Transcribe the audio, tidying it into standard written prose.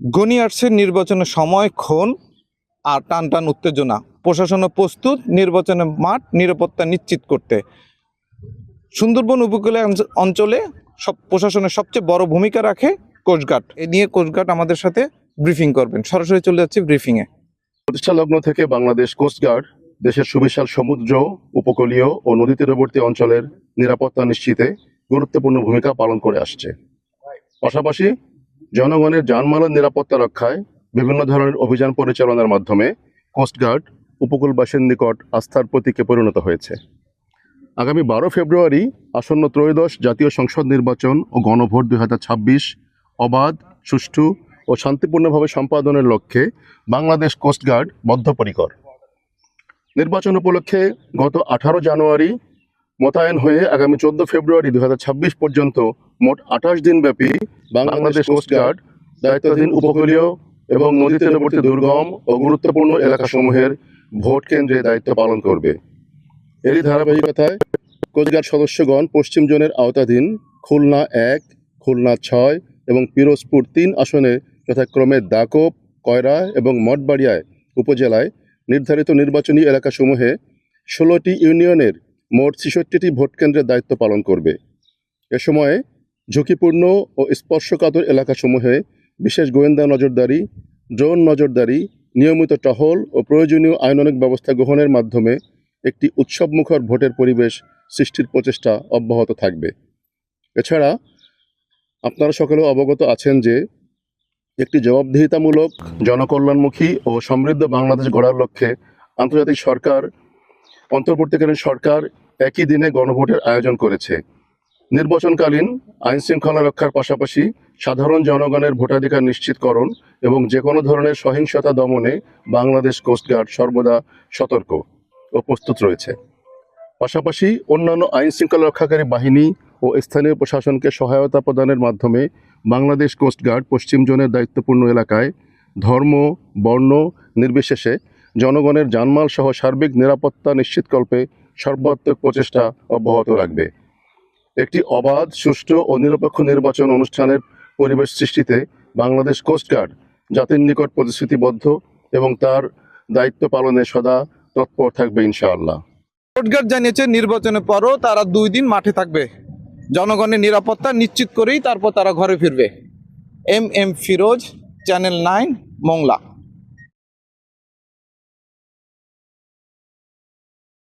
ঘনিয়ে আসছে নির্বাচনের সময়ক্ষণ আর টান টান উত্তেজনা। প্রশাসন প্রস্তুত নির্বাচনের মাঠ নিরাপত্তা নিশ্চিত করতে। সুন্দরবন উপকূলীয় অঞ্চলে প্রশাসনের সবচেয়ে বড় ভূমিকা রাখে কোস্টগার্ড। এ নিয়ে কোস্টগার্ড আমাদের সাথে ব্রিফিং করবেন। সরাসরি চলে যাচ্ছি ব্রিফিংয়ে। প্রতিষ্ঠা লগ্ন থেকে বাংলাদেশ কোস্টগার্ড দেশের সুবিশাল সমুদ্র, উপকূলীয় ও নদী তীরবর্তী অঞ্চলের নিরাপত্তা নিশ্চিতে গুরুত্বপূর্ণ ভূমিকা পালন করে আসছে। পাশাপাশি জনগণের জানমালের নিরাপত্তা রক্ষায় বিভিন্ন ধরনের অভিযান পরিচালনার মাধ্যমে কোস্টগার্ড উপকূলবাসীর নিকট আস্থার প্রতীকে পরিণত হয়েছে। আগামী 12 ফেব্রুয়ারি আসন্ন ত্রয়োদশ জাতীয় সংসদ নির্বাচন ও গণভোট 2026 অবাধ, সুষ্ঠু ও শান্তিপূর্ণভাবে সম্পাদনের লক্ষ্যে বাংলাদেশ কোস্টগার্ড বদ্ধপরিকর। নির্বাচন উপলক্ষে গত 18 জানুয়ারি মোতায়েন হয়ে আগামী 14 ফেব্রুয়ারি 2026 পর্যন্ত মোট 28 দিনব্যাপী বাংলাদেশ কোস্টগার্ড দায়িত্বাধীন উপকূলীয় এবং নদী তীরবর্তী দুর্গম ও গুরুত্বপূর্ণ এলাকাসমূহের ভোট কেন্দ্রে দায়িত্ব পালন করবে। এরই ধারাবাহিকতায় কোস্টগার্ড সদস্যগণ পশ্চিম জোনের আওতাধীন খুলনা 1, খুলনা 6 এবং পিরোজপুর 3 আসনে যথাক্রমে দাকোপ, কয়রা এবং মঠবাড়িয়ায় উপজেলায় নির্ধারিত নির্বাচনী এলাকাসমূহে 16টি ইউনিয়নের মোট 66টি ভোট কেন্দ্রের দায়িত্ব পালন করবে। এ সময়ে ঝুঁকিপূর্ণ ও স্পর্শকাতর এলাকাসমূহে বিশেষ গোয়েন্দা নজরদারি, ড্রোন নজরদারি, নিয়মিত টহল ও প্রয়োজনীয় আইনানুগ ব্যবস্থা গ্রহণের মাধ্যমে একটি উৎসবমুখর ভোটের পরিবেশ সৃষ্টির প্রচেষ্টা অব্যাহত থাকবে। এছাড়া আপনারা সকলেও অবগত আছেন যে একটি জবাবদিহিতামূলক, জনকল্যাণমুখী ও সমৃদ্ধ বাংলাদেশ গড়ার লক্ষ্যে আন্তর্জাতিক সরকার, অন্তর্বর্তীকালীন সরকার একই দিনে গণভোটের আয়োজন করেছে। নির্বাচনকালীন আইন শৃঙ্খলা রক্ষার পাশাপাশি সাধারণ জনগণের ভোটাধিকার নিশ্চিতকরণ এবং যে কোনো ধরনের সহিংসতা দমনে বাংলাদেশ কোস্টগার্ড সর্বদা সতর্ক ও প্রস্তুত রয়েছে। পাশাপাশি অন্যান্য আইন শৃঙ্খলা রক্ষাকারী বাহিনী ও স্থানীয় প্রশাসনকে সহায়তা প্রদানের মাধ্যমে বাংলাদেশ কোস্টগার্ড পশ্চিম জোনের দায়িত্বপূর্ণ এলাকায় ধর্ম, বর্ণ নির্বিশেষে জনগণের জানমাল সহ সার্বিক নিরাপত্তা নিশ্চিতকল্পে সর্বাত্মক প্রচেষ্টা অব্যাহত রাখবে। একটি অবাধ, সুষ্ঠু ও নিরপেক্ষ নির্বাচন অনুষ্ঠানের পরিবেশ সৃষ্টিতে বাংলাদেশ কোস্টগার্ড জাতির নিকট প্রতিশ্রুতিবদ্ধ এবং তার দায়িত্ব পালনে সদা তৎপর থাকবে ইনশাআল্লাহ। কোস্টগার্ড জানিয়েছে নির্বাচনের পরও তারা 2 দিন মাঠে থাকবে। জনগণের নিরাপত্তা নিশ্চিত করেই তারপর তারা ঘরে ফিরবে। M Firoz, channel 9, Mongla.